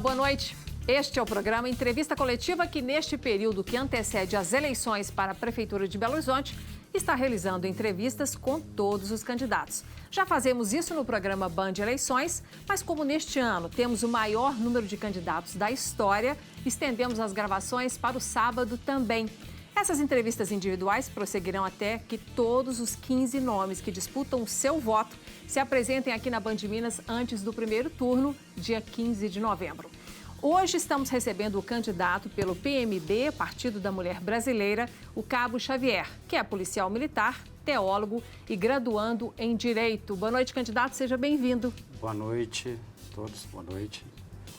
boa noite. Este é o programa Entrevista Coletiva que, neste período que antecede as eleições para a Prefeitura de Belo Horizonte, está realizando entrevistas com todos os candidatos. Já fazemos isso no programa Band Eleições, mas como neste ano temos o maior número de candidatos da história, estendemos as gravações para o sábado também. Essas entrevistas individuais prosseguirão até que todos os 15 nomes que disputam o seu voto se apresentem aqui na Band Minas antes do primeiro turno, dia 15 de novembro. Hoje estamos recebendo o candidato pelo PMB, Partido da Mulher Brasileira, o Cabo Xavier, que é policial militar, teólogo e graduando em Direito. Boa noite, candidato, seja bem-vindo. Boa noite a todos, boa noite.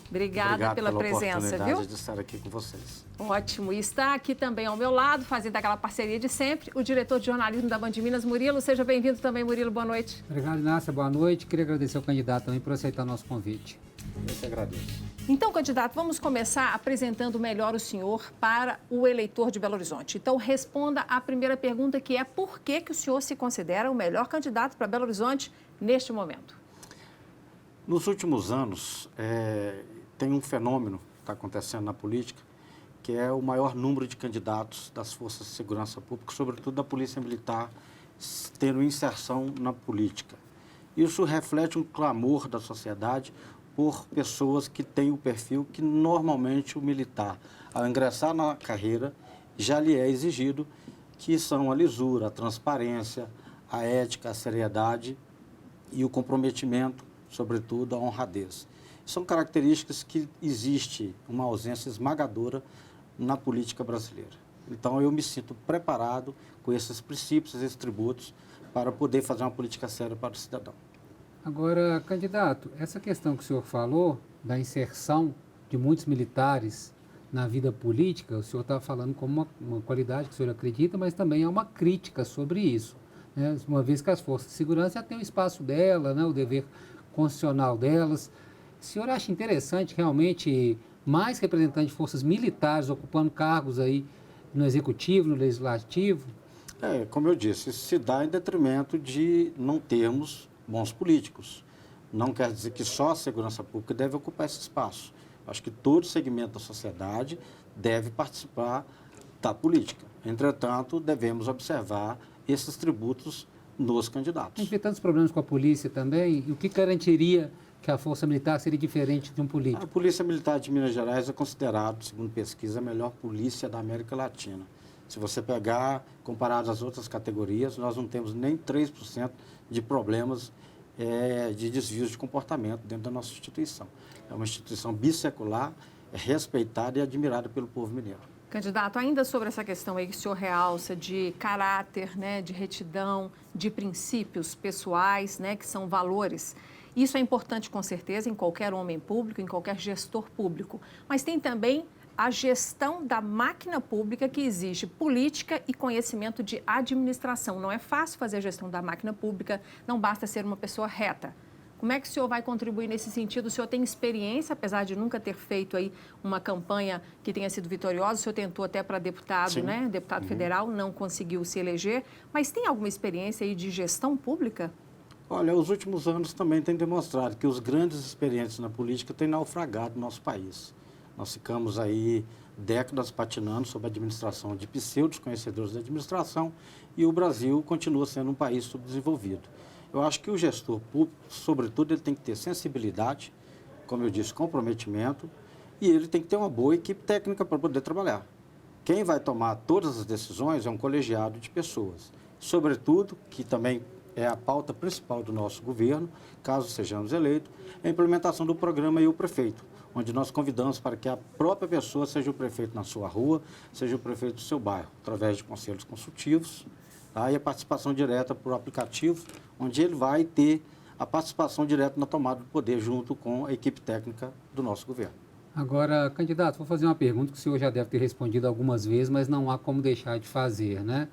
Obrigada pela presença, viu? De estar aqui com vocês. Ótimo. E está aqui também ao meu lado, fazendo aquela parceria de sempre, o diretor de jornalismo da Band Minas, Murilo. Seja bem-vindo também, Murilo. Boa noite. Obrigado, Inácia. Boa noite. Queria agradecer ao candidato também por aceitar o nosso convite. Eu que agradeço. Então, candidato, vamos começar apresentando melhor o senhor para o eleitor de Belo Horizonte. Então, responda a primeira pergunta, que é por que o senhor se considera o melhor candidato para Belo Horizonte neste momento? Nos últimos anos, tem um fenômeno que está acontecendo na política, que é o maior número de candidatos das forças de segurança pública, sobretudo da Polícia Militar, tendo inserção na política. Isso reflete um clamor da sociedade por pessoas que têm o perfil que normalmente o militar, ao ingressar na carreira, já lhe é exigido, que são a lisura, a transparência, a ética, a seriedade e o comprometimento, sobretudo a honradez. São características que existe uma ausência esmagadora na política brasileira. Então, eu me sinto preparado com esses princípios, esses tributos, para poder fazer uma política séria para o cidadão. Agora, candidato, essa questão que o senhor falou, da inserção de muitos militares na vida política, o senhor está falando como uma qualidade que o senhor acredita, mas também é uma crítica sobre isso, né? Uma vez que as forças de segurança já têm o espaço dela, né? O dever constitucional delas. O senhor acha interessante realmente mais representantes de forças militares ocupando cargos aí no Executivo, no Legislativo? Como eu disse, isso se dá em detrimento de não termos bons políticos. Não quer dizer que só a segurança pública deve ocupar esse espaço. Acho que todo segmento da sociedade deve participar da política. Entretanto, devemos observar esses tributos nos candidatos. Tem tantos problemas com a polícia também, e o que garantiria que a Força Militar seria diferente de um político? A Polícia Militar de Minas Gerais é considerado, segundo pesquisa, a melhor polícia da América Latina. Se você pegar, comparado às outras categorias, nós não temos nem 3% de problemas de desvios de comportamento dentro da nossa instituição. É uma instituição bissecular, respeitada e admirada pelo povo mineiro. Candidato, ainda sobre essa questão aí que o senhor realça de caráter, né, de retidão, de princípios pessoais, né, que são valores. Isso é importante, com certeza, em qualquer homem público, em qualquer gestor público. Mas tem também a gestão da máquina pública, que exige política e conhecimento de administração. Não é fácil fazer a gestão da máquina pública, não basta ser uma pessoa reta. Como é que o senhor vai contribuir nesse sentido? O senhor tem experiência, apesar de nunca ter feito aí uma campanha que tenha sido vitoriosa, o senhor tentou até para deputado, Sim. né? Deputado federal, não conseguiu se eleger, mas tem alguma experiência aí de gestão pública? Olha, os últimos anos também têm demonstrado que os grandes experientes na política têm naufragado no nosso país. Nós ficamos aí décadas patinando sob a administração de pseudos conhecedores da administração e o Brasil continua sendo um país subdesenvolvido. Eu acho que o gestor público, sobretudo, ele tem que ter sensibilidade, como eu disse, comprometimento, e ele tem que ter uma boa equipe técnica para poder trabalhar. Quem vai tomar todas as decisões é um colegiado de pessoas. Sobretudo, que também é a pauta principal do nosso governo, caso sejamos eleitos, é a implementação do programa E o Prefeito, onde nós convidamos para que a própria pessoa seja o prefeito na sua rua, seja o prefeito do seu bairro, através de conselhos consultivos, tá? E a participação direta por aplicativo, onde ele vai ter a participação direta na tomada do poder junto com a equipe técnica do nosso governo. Agora, candidato, vou fazer uma pergunta que o senhor já deve ter respondido algumas vezes, mas não há como deixar de fazer, né?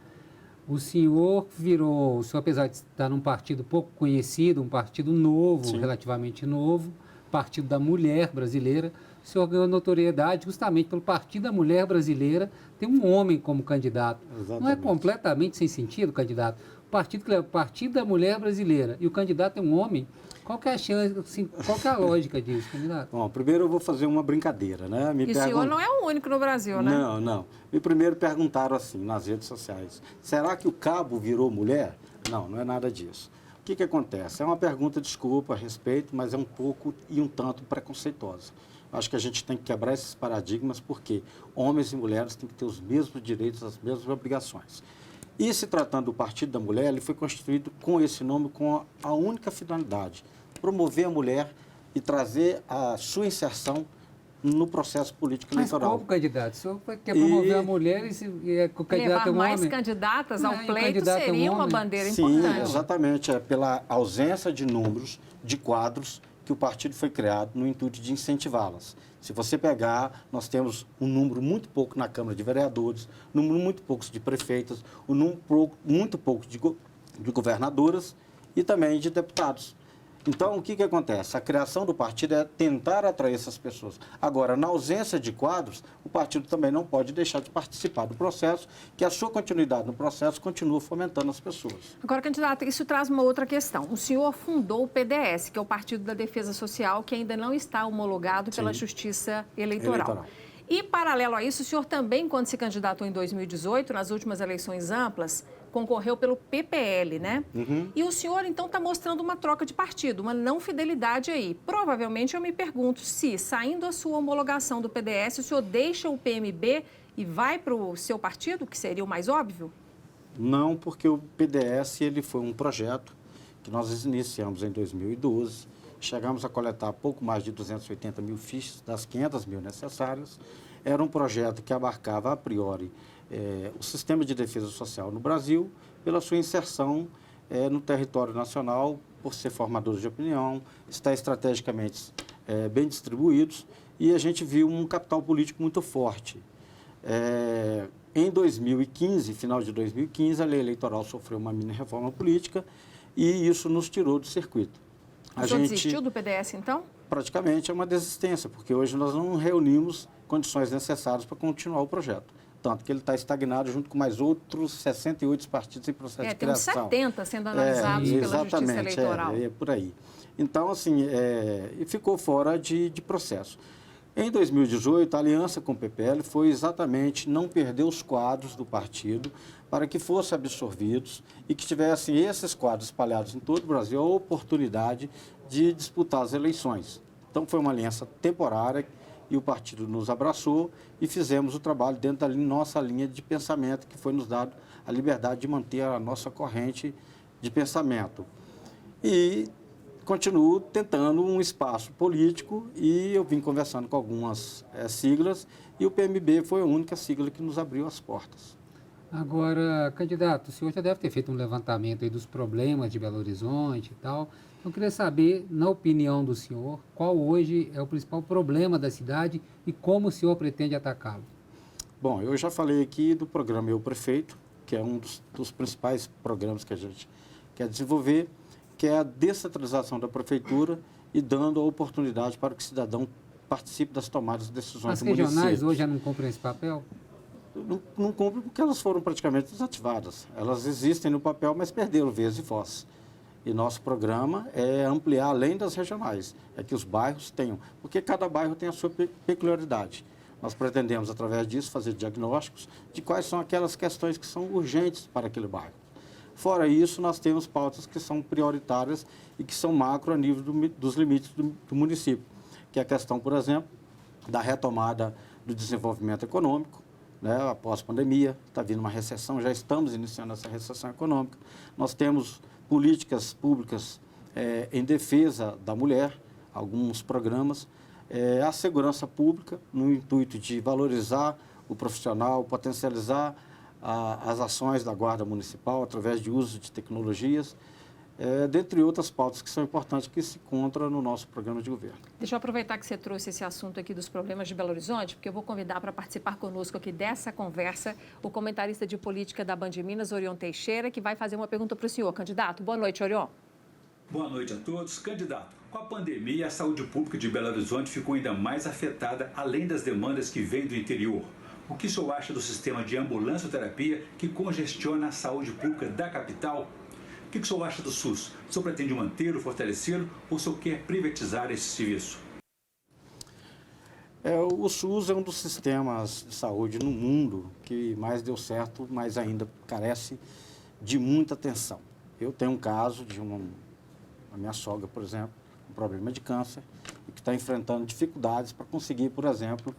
O senhor, apesar de estar num partido pouco conhecido, um partido novo, Sim. relativamente novo, Partido da Mulher Brasileira, o senhor ganhou notoriedade justamente pelo Partido da Mulher Brasileira ter um homem como candidato. Exatamente. Não é completamente sem sentido, candidato? O partido que leva o Partido da Mulher Brasileira e o candidato é um homem. Qual que é a chance, assim, qual que é a lógica disso, candidato? Bom, primeiro eu vou fazer uma brincadeira, né? E o senhor não é o único no Brasil, né? Não, não. Me primeiro perguntaram assim, nas redes sociais, será que o cabo virou mulher? Não, não é nada disso. O que acontece? É uma pergunta, desculpa, a respeito, mas é um pouco e um tanto preconceituosa. Acho que a gente tem que quebrar esses paradigmas, porque homens e mulheres têm que ter os mesmos direitos, as mesmas obrigações. E se tratando do Partido da Mulher, ele foi constituído com esse nome, com a única finalidade, promover a mulher e trazer a sua inserção no processo político eleitoral. Mas como candidato? O senhor quer promover a mulher e o candidato é um homem? Levar mais candidatas ao pleito seria uma bandeira Sim, importante. Exatamente. É pela ausência de números, de quadros, que o partido foi criado no intuito de incentivá-las. Se você pegar, nós temos um número muito pouco na Câmara de Vereadores, um número muito pouco de prefeitas, um número muito pouco de governadoras e também de deputados. Então, o que acontece? A criação do partido é tentar atrair essas pessoas. Agora, na ausência de quadros, o partido também não pode deixar de participar do processo, que a sua continuidade no processo continua fomentando as pessoas. Agora, candidato, isso traz uma outra questão. O senhor fundou o PDS, que é o Partido da Defesa Social, que ainda não está homologado pela Justiça Eleitoral. E, paralelo a isso, o senhor também, quando se candidatou em 2018, nas últimas eleições amplas, concorreu pelo PPL, né? E o senhor, então, está mostrando uma troca de partido, uma não fidelidade aí. Provavelmente, eu me pergunto se, saindo a sua homologação do PDS, o senhor deixa o PMB e vai para o seu partido, que seria o mais óbvio? Não, porque o PDS ele foi um projeto que nós iniciamos em 2012, chegamos a coletar pouco mais de 280 mil fichas das 500 mil necessárias. Era um projeto que abarcava, a priori, o sistema de defesa social no Brasil, pela sua inserção no território nacional, por ser formadores de opinião, estar estrategicamente bem distribuídos, e a gente viu um capital político muito forte. Em 2015, final de 2015, a lei eleitoral sofreu uma mini-reforma política e isso nos tirou do circuito. O senhor desistiu do PDS, então? Praticamente é uma desistência, porque hoje nós não reunimos condições necessárias para continuar o projeto. Tanto que ele está estagnado junto com mais outros 68 partidos em processo de criação. Tem uns 70 sendo analisados pela Justiça Eleitoral. É por aí. Então, assim, ficou fora de processo. Em 2018, a aliança com o PPL foi exatamente não perder os quadros do partido para que fossem absorvidos e que tivessem esses quadros espalhados em todo o Brasil a oportunidade de disputar as eleições. Então, foi uma aliança temporária e o partido nos abraçou e fizemos o trabalho dentro da nossa linha de pensamento, que foi nos dado a liberdade de manter a nossa corrente de pensamento. E continuo tentando um espaço político e eu vim conversando com algumas siglas e o PMB foi a única sigla que nos abriu as portas. Agora, candidato, o senhor já deve ter feito um levantamento aí dos problemas de Belo Horizonte e tal. Eu queria saber, na opinião do senhor, qual hoje é o principal problema da cidade e como o senhor pretende atacá-lo? Bom, eu já falei aqui do programa Eu Prefeito, que é um dos principais programas que a gente quer desenvolver, que é a descentralização da prefeitura e dando a oportunidade para que o cidadão participe das tomadas de decisões do município. As regionais hoje já não cumprem esse papel? Não cumprem porque elas foram praticamente desativadas. Elas existem no papel, mas perderam vez e voz. E nosso programa é ampliar além das regionais, é que os bairros tenham, porque cada bairro tem a sua peculiaridade. Nós pretendemos, através disso, fazer diagnósticos de quais são aquelas questões que são urgentes para aquele bairro. Fora isso, nós temos pautas que são prioritárias e que são macro a nível dos limites do município, que é a questão, por exemplo, da retomada do desenvolvimento econômico, né, após a pandemia, está vindo uma recessão, já estamos iniciando essa recessão econômica. Nós temos políticas públicas em defesa da mulher, alguns programas, a segurança pública, no intuito de valorizar o profissional, potencializar as ações da Guarda Municipal através de uso de tecnologias, dentre outras pautas que são importantes que se encontram no nosso programa de governo. Deixa eu aproveitar que você trouxe esse assunto aqui dos problemas de Belo Horizonte, porque eu vou convidar para participar conosco aqui dessa conversa o comentarista de política da Band Minas, Orion Teixeira, que vai fazer uma pergunta para o senhor. Candidato, boa noite, Orion. Boa noite a todos. Candidato, com a pandemia, a saúde pública de Belo Horizonte ficou ainda mais afetada, além das demandas que vêm do interior. O que o senhor acha do sistema de ambulância-terapia que congestiona a saúde pública da capital? que o senhor acha do SUS? O senhor pretende mantê-lo, fortalecê-lo ou o senhor quer privatizar esse serviço? O SUS é um dos sistemas de saúde no mundo que mais deu certo, mas ainda carece de muita atenção. Eu tenho um caso de a minha sogra, por exemplo, um problema de câncer, e que está enfrentando dificuldades para conseguir, por exemplo,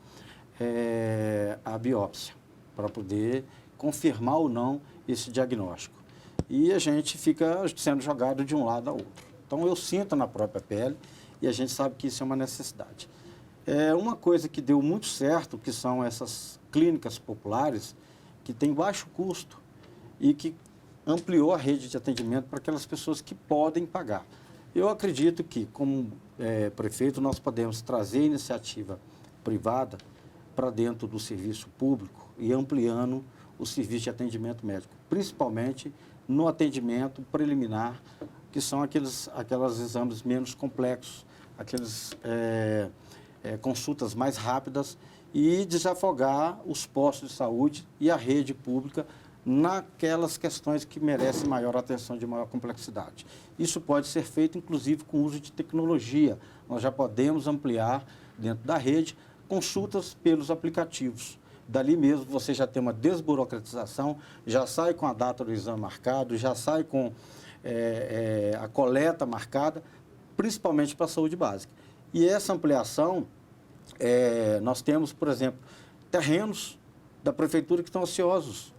a biópsia, para poder confirmar ou não esse diagnóstico. E a gente fica sendo jogado de um lado ao outro. Então, eu sinto na própria pele e a gente sabe que isso é uma necessidade. Uma coisa que deu muito certo, que são essas clínicas populares, que têm baixo custo e que ampliou a rede de atendimento para aquelas pessoas que podem pagar. Eu acredito que, como prefeito, nós podemos trazer iniciativa privada para dentro do serviço público e ampliando o serviço de atendimento médico, principalmente no atendimento preliminar, que são aqueles exames menos complexos, aqueles consultas mais rápidas e desafogar os postos de saúde e a rede pública naquelas questões que merecem maior atenção, de maior complexidade. Isso pode ser feito, inclusive, com o uso de tecnologia. Nós já podemos ampliar, dentro da rede, consultas pelos aplicativos. Dali mesmo você já tem uma desburocratização, já sai com a data do exame marcado, já sai com a coleta marcada, principalmente para a saúde básica. E essa ampliação, nós temos, por exemplo, terrenos da prefeitura que estão ociosos,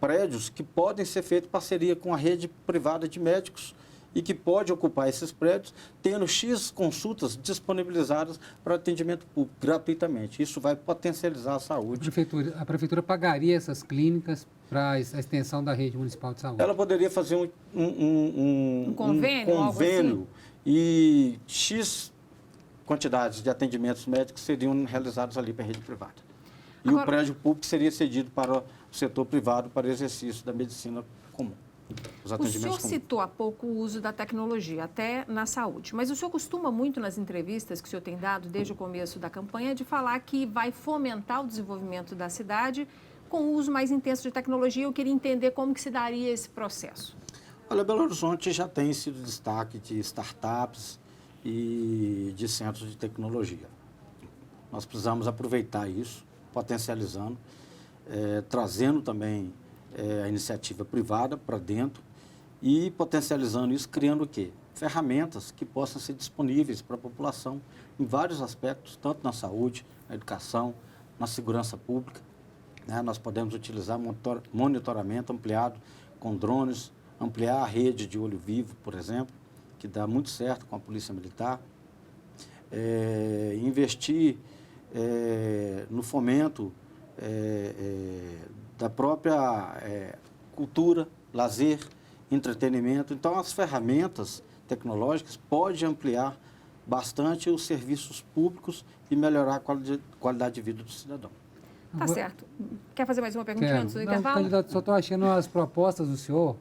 prédios que podem ser feitos em parceria com a rede privada de médicos e que pode ocupar esses prédios, tendo X consultas disponibilizadas para atendimento público, gratuitamente. Isso vai potencializar a saúde. A prefeitura pagaria essas clínicas para a extensão da rede municipal de saúde? Ela poderia fazer um convênio, algo assim? E X quantidades de atendimentos médicos seriam realizados ali para a rede privada. E agora, o prédio público seria cedido para o setor privado para o exercício da medicina comum. O senhor citou há pouco o uso da tecnologia, até na saúde, mas o senhor costuma muito nas entrevistas que o senhor tem dado desde o começo da campanha de falar que vai fomentar o desenvolvimento da cidade com o uso mais intenso de tecnologia. Eu queria entender como que se daria esse processo. Olha, Belo Horizonte já tem sido destaque de startups e de centros de tecnologia. Nós precisamos aproveitar isso, potencializando, trazendo também a iniciativa privada para dentro e potencializando isso, criando o quê? Ferramentas que possam ser disponíveis para a população em vários aspectos, tanto na saúde, na educação, na segurança pública. Nós podemos utilizar monitoramento ampliado com drones, ampliar a rede de olho vivo, por exemplo, que dá muito certo com a Polícia Militar, investir no fomento da própria cultura, lazer, entretenimento. Então, as ferramentas tecnológicas podem ampliar bastante os serviços públicos e melhorar a qualidade de vida do cidadão. Tá certo. Quer fazer mais uma perguntinha antes do intervalo? Candidato, só estou achando as propostas do senhor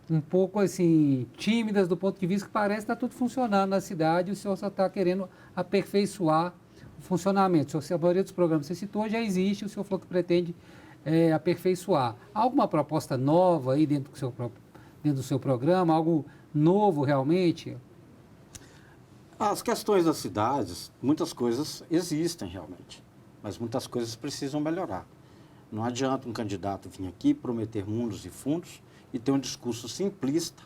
um pouco assim tímidas do ponto de vista que parece que está tudo funcionando na cidade e o senhor só está querendo aperfeiçoar o funcionamento. A maioria dos programas que você citou já existe, o senhor falou que pretende aperfeiçoar. Há alguma proposta nova aí dentro do seu programa, algo novo realmente? As questões das cidades, muitas coisas existem realmente, mas muitas coisas precisam melhorar. Não adianta um candidato vir aqui prometer mundos e fundos e ter um discurso simplista,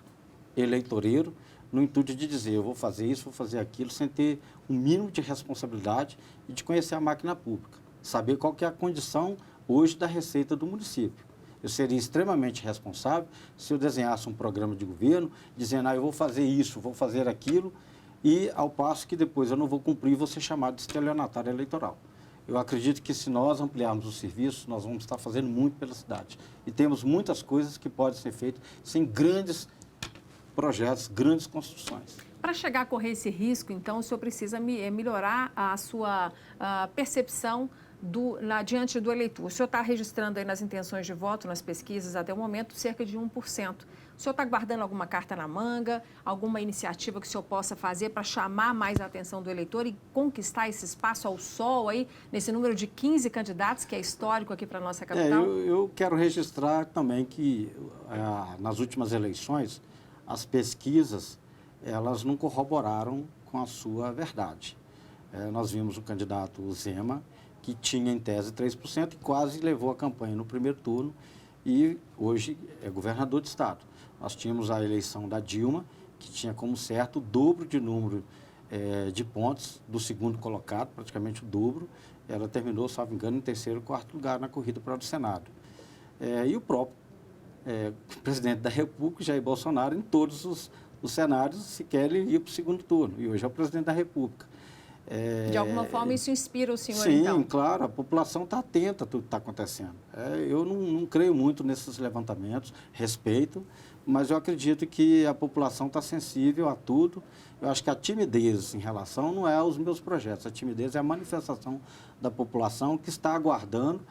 eleitoreiro, no intuito de dizer, eu vou fazer isso, vou fazer aquilo, sem ter um mínimo de responsabilidade e de conhecer a máquina pública, saber qual que é a condição hoje da receita do município. Eu seria extremamente responsável se eu desenhasse um programa de governo, dizendo, eu vou fazer isso, vou fazer aquilo, e ao passo que depois eu não vou cumprir e vou ser chamado de estelionatário eleitoral. Eu acredito que se nós ampliarmos os serviços, nós vamos estar fazendo muito pela cidade. E temos muitas coisas que podem ser feitas sem grandes projetos, grandes construções. Para chegar a correr esse risco, então, o senhor precisa melhorar a sua percepção diante do eleitor. O senhor está registrando aí nas intenções de voto, nas pesquisas, até o momento, cerca de 1%. O senhor está guardando alguma carta na manga, alguma iniciativa que o senhor possa fazer para chamar mais a atenção do eleitor e conquistar esse espaço ao sol aí, nesse número de 15 candidatos, que é histórico aqui para a nossa capital? Eu quero registrar também que, nas últimas eleições, as pesquisas, elas não corroboraram com a sua verdade. Nós vimos o candidato Zema, que tinha em tese 3% e quase levou a campanha no primeiro turno e hoje é governador de estado. Nós tínhamos a eleição da Dilma, que tinha como certo o dobro de número de pontos do segundo colocado, praticamente o dobro. Ela terminou, salvo engano, em terceiro ou quarto lugar na corrida para o Senado. E o próprio presidente da República, Jair Bolsonaro, em todos os cenários, sequer ele ia para o segundo turno. E hoje é o presidente da República. De alguma forma, isso inspira o senhor, sim, então? Sim, claro, a população está atenta a tudo que está acontecendo. Eu não creio muito nesses levantamentos, respeito, mas eu acredito que a população está sensível a tudo. Eu acho que a timidez em relação não é aos meus projetos, a timidez é a manifestação da população que está aguardando,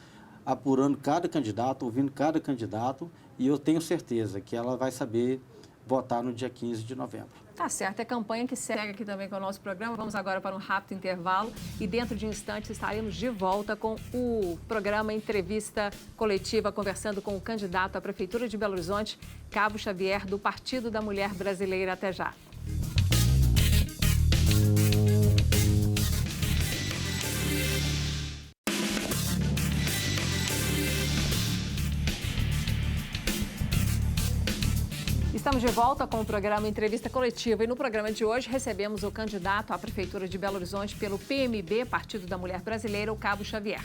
apurando cada candidato, ouvindo cada candidato, e eu tenho certeza que ela vai saber votar no dia 15 de novembro. Tá certo, é campanha que segue aqui também com o nosso programa. Vamos agora para um rápido intervalo e dentro de instantes estaremos de volta com o programa Entrevista Coletiva, conversando com o candidato à Prefeitura de Belo Horizonte, Cabo Xavier, do Partido da Mulher Brasileira. Até já. Estamos de volta com o programa Entrevista Coletiva e no programa de hoje recebemos o candidato à Prefeitura de Belo Horizonte pelo PMB, Partido da Mulher Brasileira, o Cabo Xavier.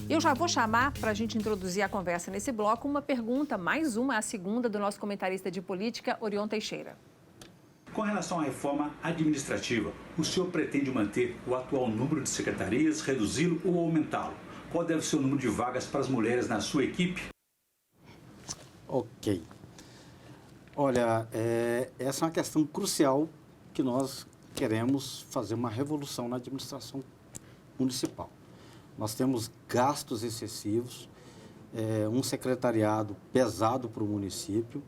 Eu já vou chamar, para a gente introduzir a conversa nesse bloco, uma pergunta, mais uma, a segunda, do nosso comentarista de política, Orion Teixeira. Com relação à reforma administrativa, o senhor pretende manter o atual número de secretarias, reduzi-lo ou aumentá-lo? Qual deve ser o número de vagas para as mulheres na sua equipe? Ok. Olha, essa é uma questão crucial que nós queremos fazer uma revolução na administração municipal. Nós temos gastos excessivos, um secretariado pesado para o município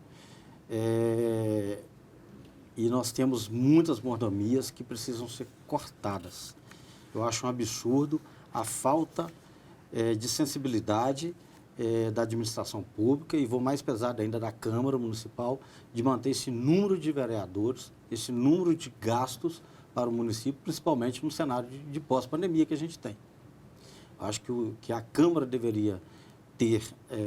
e nós temos muitas mordomias que precisam ser cortadas. Eu acho um absurdo a falta de sensibilidade da administração pública e vou mais pesado ainda da Câmara Municipal de manter esse número de vereadores, esse número de gastos para o município, principalmente no cenário de pós-pandemia que a gente tem. Acho que a Câmara deveria ter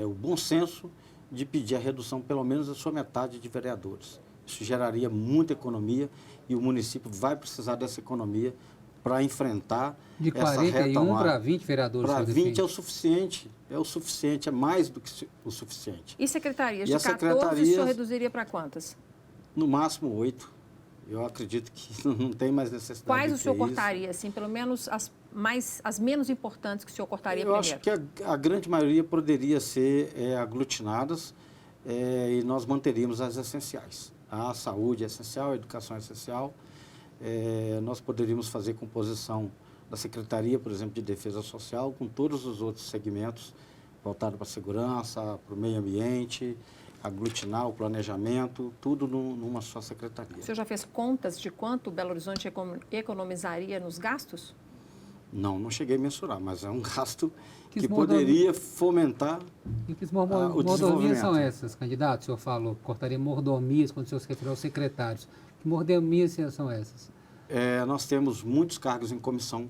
o bom senso de pedir a redução pelo menos da sua metade de vereadores. Isso geraria muita economia e o município vai precisar dessa economia para enfrentar de 41 para 20 vereadores. Para 20 é o suficiente, é mais do que o suficiente. E secretarias? De 14, o senhor reduziria para quantas? No máximo 8. Eu acredito que não tem mais necessidade. Quais o senhor cortaria, assim, pelo menos as menos importantes que o senhor cortaria primeiro? Eu acho que a grande maioria poderia ser aglutinadas e nós manteríamos as essenciais. A saúde é essencial, a educação é essencial. Nós poderíamos fazer composição da Secretaria, por exemplo, de Defesa Social, com todos os outros segmentos voltados para a segurança, para o meio ambiente, aglutinar o planejamento, tudo numa só secretaria. O senhor já fez contas de quanto Belo Horizonte economizaria nos gastos? Não cheguei a mensurar, mas é um gasto que poderia fomentar e que o mordomias são essas, candidato? O senhor falou, cortaria mordomias quando o senhor se referiu aos secretários. Que mordomias são essas? Nós temos muitos cargos em comissão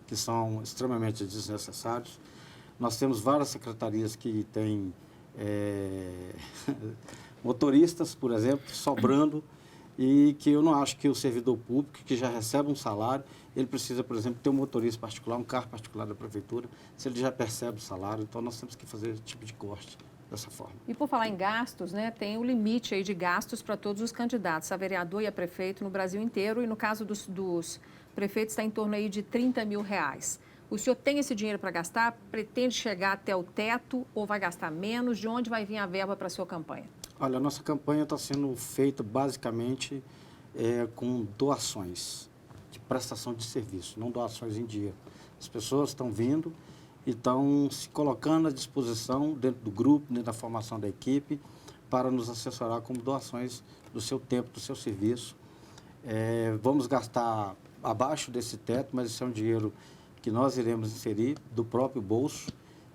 que são extremamente desnecessários. Nós temos várias secretarias que têm motoristas, por exemplo, sobrando, e que eu não acho que o servidor público, que já recebe um salário, ele precisa, por exemplo, ter um motorista particular, um carro particular da prefeitura, se ele já percebe o salário. Então, nós temos que fazer esse tipo de corte dessa forma. E por falar em gastos, né, tem o limite aí de gastos para todos os candidatos, a vereador e a prefeito no Brasil inteiro, e no caso dos prefeitos está em torno aí de R$30 mil. O senhor tem esse dinheiro para gastar? Pretende chegar até o teto ou vai gastar menos? De onde vai vir a verba para a sua campanha? Olha, a nossa campanha está sendo feita basicamente com doações de prestação de serviço, não doações em dinheiro. As pessoas estão vindo e estão se colocando à disposição dentro do grupo, dentro da formação da equipe, para nos assessorar como doações do seu tempo, do seu serviço. Vamos gastar abaixo desse teto, mas esse é um dinheiro que nós iremos inserir do próprio bolso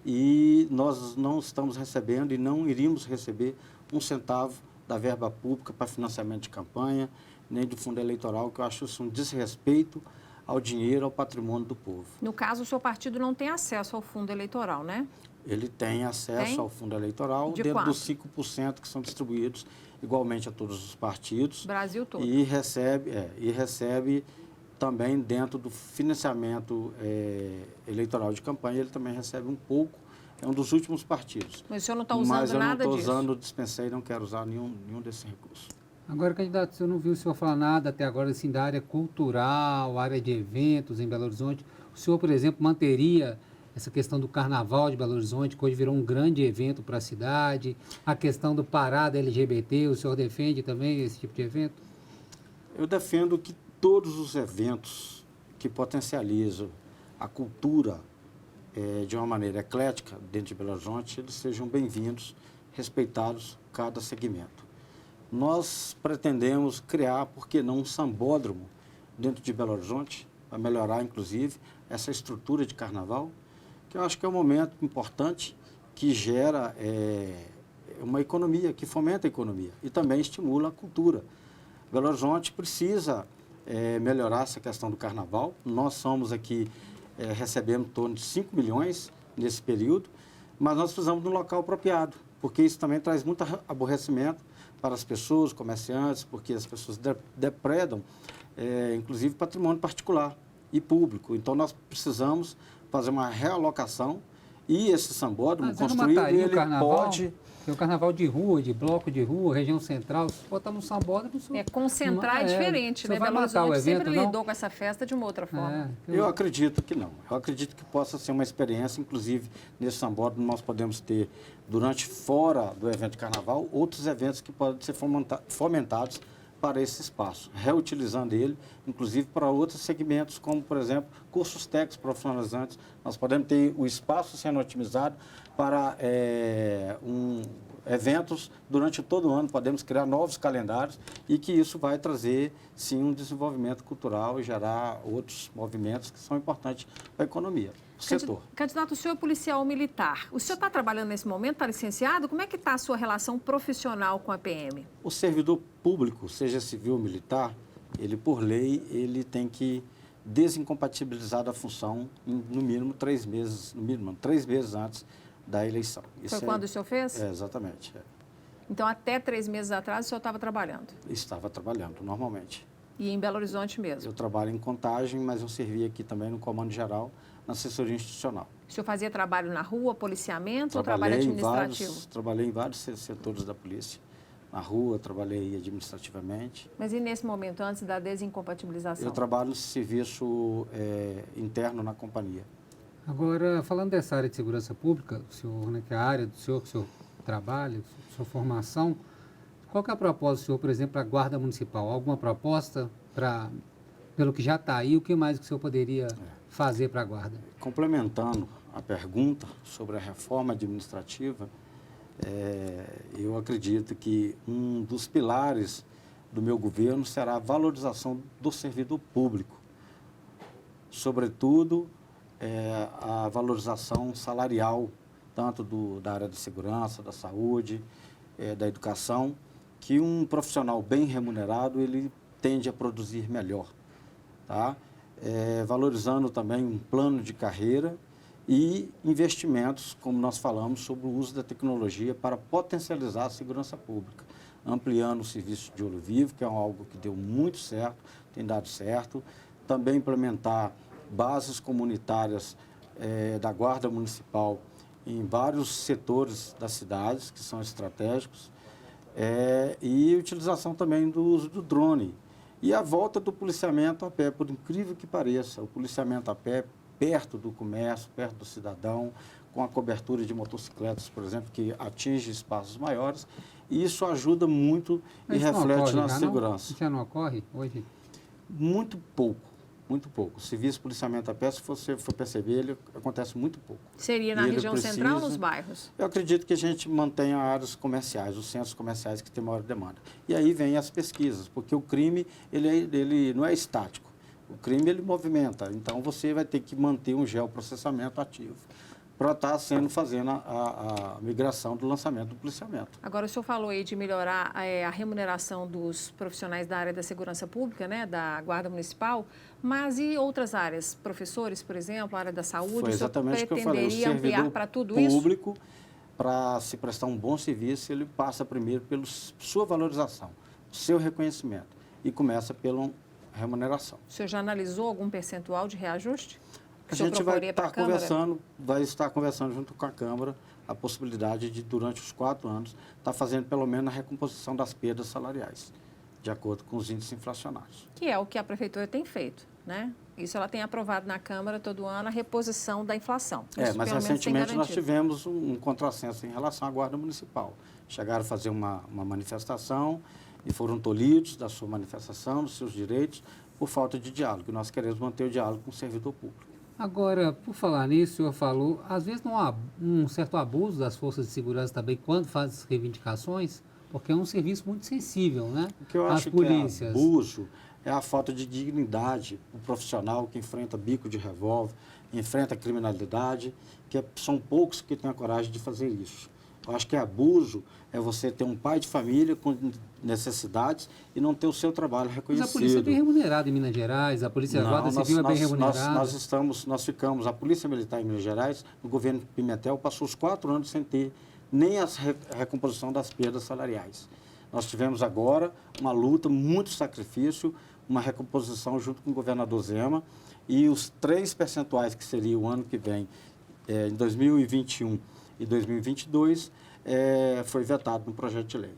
e nós não estamos recebendo e não iríamos receber um centavo da verba pública para financiamento de campanha, nem do fundo eleitoral, que eu acho isso um desrespeito ao dinheiro, ao patrimônio do povo. No caso, o seu partido não tem acesso ao fundo eleitoral, né? Ele tem acesso ao fundo eleitoral De dentro quanto? dos 5% que são distribuídos igualmente a todos os partidos. Brasil todo. E recebe também dentro do financiamento eleitoral de campanha, ele também recebe um pouco, é um dos últimos partidos. Mas o senhor não está usando nada disso? Mas eu não estou usando, dispensei, não quero usar nenhum desses recursos. Agora, candidato, eu não vi o senhor falar nada até agora assim, da área cultural, área de eventos em Belo Horizonte. O senhor, por exemplo, manteria essa questão do Carnaval de Belo Horizonte, que hoje virou um grande evento para a cidade, a questão do parada LGBT, o senhor defende também esse tipo de evento? Eu defendo que todos os eventos que potencializam a cultura de uma maneira eclética dentro de Belo Horizonte, eles sejam bem-vindos, respeitados cada segmento. Nós pretendemos criar, por que não, um sambódromo dentro de Belo Horizonte, para melhorar, inclusive, essa estrutura de carnaval, que eu acho que é um momento importante que gera uma economia, que fomenta a economia e também estimula a cultura. Belo Horizonte precisa melhorar essa questão do carnaval. Nós somos aqui, recebemos em torno de 5 milhões nesse período, mas nós precisamos de um local apropriado, porque isso também traz muito aborrecimento para as pessoas, comerciantes, porque as pessoas depredam, inclusive, patrimônio particular e público. Então, nós precisamos fazer uma realocação e esse sambódromo construído, ele pode... Tem o carnaval de rua, de bloco de rua, região central, se botar no sambódromo... concentrar é diferente, né? Belo Horizonte sempre lidou com essa festa de uma outra forma. Eu acredito que não. Eu acredito que possa ser uma experiência, inclusive, nesse sambódromo nós podemos ter, fora do evento de carnaval, outros eventos que podem ser fomentados para esse espaço, reutilizando ele, inclusive para outros segmentos, como, por exemplo, cursos técnicos profissionalizantes. Nós podemos ter o espaço sendo otimizado para eventos durante todo o ano, podemos criar novos calendários e que isso vai trazer, sim, um desenvolvimento cultural e gerar outros movimentos que são importantes para a economia, o setor. Candidato, o senhor é policial militar. O senhor está trabalhando nesse momento, está licenciado? Como é que está a sua relação profissional com a PM? O servidor público, seja civil ou militar, ele, por lei, ele tem que desincompatibilizar da função no mínimo 3 meses, antes da eleição. Foi quando o senhor fez? Exatamente. Então, até 3 meses atrás, o senhor estava trabalhando? Estava trabalhando, normalmente. E em Belo Horizonte mesmo? Eu trabalho em Contagem, mas eu servi aqui também no Comando Geral, na assessoria institucional. O senhor fazia trabalho na rua, policiamento ou trabalho administrativo? Trabalhei em vários setores da polícia. Na rua, trabalhei administrativamente. Mas e nesse momento, antes da desincompatibilização? Eu trabalho no serviço interno na companhia. Agora, falando dessa área de segurança pública, o senhor, né, que é a área do senhor, que o senhor trabalha, sua formação, qual que é a proposta do senhor, por exemplo, para a Guarda Municipal? Alguma proposta pelo que já está aí, o que mais que o senhor poderia fazer para a Guarda? Complementando a pergunta sobre a reforma administrativa, eu acredito que um dos pilares do meu governo será a valorização do servidor público, sobretudo a valorização salarial, tanto da área de segurança, da saúde, da educação, que um profissional bem remunerado, ele tende a produzir melhor, tá? Valorizando também um plano de carreira e investimentos, como nós falamos, sobre o uso da tecnologia para potencializar a segurança pública, ampliando o serviço de olho vivo, que é algo que deu muito certo, tem dado certo, também implementar bases comunitárias da Guarda Municipal em vários setores das cidades, que são estratégicos, e utilização também do uso do drone. E a volta do policiamento a pé, por incrível que pareça, o policiamento a pé perto do comércio, perto do cidadão, com a cobertura de motocicletas, por exemplo, que atinge espaços maiores, e isso ajuda muito e reflete na segurança. Isso já não ocorre hoje? Muito pouco. Muito pouco. O serviço de policiamento a pé, se você for perceber, ele acontece muito pouco. Seria na região central ou nos bairros? Eu acredito que a gente mantenha áreas comerciais, os centros comerciais que têm maior demanda. E aí vem as pesquisas, porque o crime, ele não é estático. O crime, ele movimenta. Então, você vai ter que manter um geoprocessamento ativo para estar fazendo a migração do lançamento do policiamento. Agora, o senhor falou aí de melhorar a remuneração dos profissionais da área da segurança pública, né, da Guarda Municipal, mas e outras áreas? Professores, por exemplo, a área da saúde, Foi exatamente o que eu falei. O pretenderia ampliar para tudo isso? público, para se prestar um bom serviço, ele passa primeiro pela sua valorização, seu reconhecimento, e começa pela remuneração. O senhor já analisou algum percentual de reajuste? A gente vai estar conversando junto com a Câmara a possibilidade de, durante os 4 anos, estar fazendo pelo menos a recomposição das perdas salariais, de acordo com os índices inflacionários. Que é o que a Prefeitura tem feito, né? Isso ela tem aprovado na Câmara todo ano, a reposição da inflação. Isso, Mas pelo menos, recentemente nós tivemos um contrassenso em relação à Guarda Municipal. Chegaram a fazer uma manifestação e foram tolhidos da sua manifestação, dos seus direitos, por falta de diálogo. E nós queremos manter o diálogo com o servidor público. Agora, por falar nisso, o senhor falou, às vezes não há um certo abuso das forças de segurança também quando faz as reivindicações, porque é um serviço muito sensível, né? O que eu acho que é abuso é a falta de dignidade, o profissional que enfrenta bico de revólver, enfrenta a criminalidade, são poucos que têm a coragem de fazer isso. Eu acho que abuso é você ter um pai de família com necessidades e não ter o seu trabalho reconhecido. Mas a polícia é bem remunerada em Minas Gerais, a polícia Guarda Civil é bem remunerada. Nós ficamos, a Polícia Militar em Minas Gerais, no governo Pimentel, passou os 4 anos sem ter nem a recomposição das perdas salariais. Nós tivemos agora uma luta, muito sacrifício, uma recomposição junto com o governador Zema, e os 3 percentuais que seria o ano que vem, em 2021 e 2022, foi vetado no projeto de lei.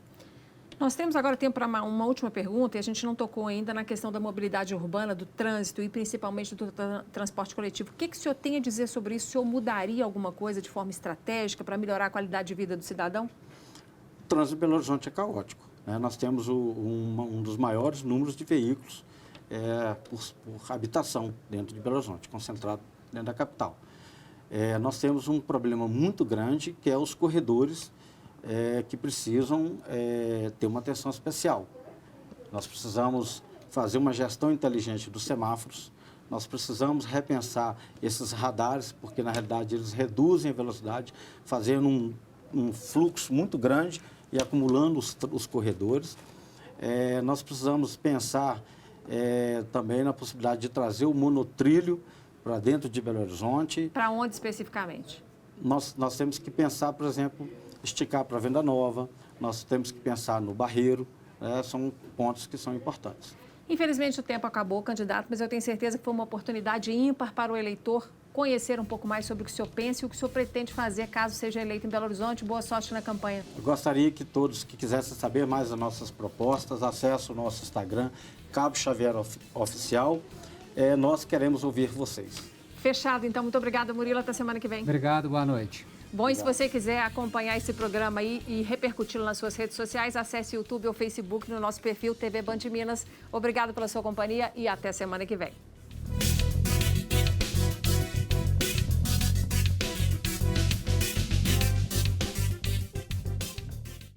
Nós temos agora tempo para uma última pergunta, e a gente não tocou ainda na questão da mobilidade urbana, do trânsito e principalmente do transporte coletivo. O que o senhor tem a dizer sobre isso? O senhor mudaria alguma coisa de forma estratégica para melhorar a qualidade de vida do cidadão? O trânsito em Belo Horizonte é caótico, né? Nós temos um dos maiores números de veículos por habitação dentro de Belo Horizonte, concentrado dentro da capital. Nós temos um problema muito grande, que é os corredores que precisam ter uma atenção especial. Nós precisamos fazer uma gestão inteligente dos semáforos, nós precisamos repensar esses radares, porque, na realidade, eles reduzem a velocidade, fazendo um fluxo muito grande e acumulando os corredores. Nós precisamos pensar também na possibilidade de trazer o monotrilho para dentro de Belo Horizonte. Para onde especificamente? Nós temos que pensar, por exemplo, esticar para Venda Nova, nós temos que pensar no Barreiro, são pontos que são importantes. Infelizmente o tempo acabou, candidato, mas eu tenho certeza que foi uma oportunidade ímpar para o eleitor conhecer um pouco mais sobre o que o senhor pensa e o que o senhor pretende fazer caso seja eleito em Belo Horizonte. Boa sorte na campanha. Eu gostaria que todos que quisessem saber mais das nossas propostas, acessem o nosso Instagram, Cabo Xavier Oficial. Nós queremos ouvir vocês. Fechado, então. Muito obrigada, Murilo. Até semana que vem. Obrigado, boa noite. Bom, e se você quiser acompanhar esse programa aí e repercuti-lo nas suas redes sociais, acesse o YouTube ou Facebook no nosso perfil TV Band Minas. Obrigado pela sua companhia e até semana que vem.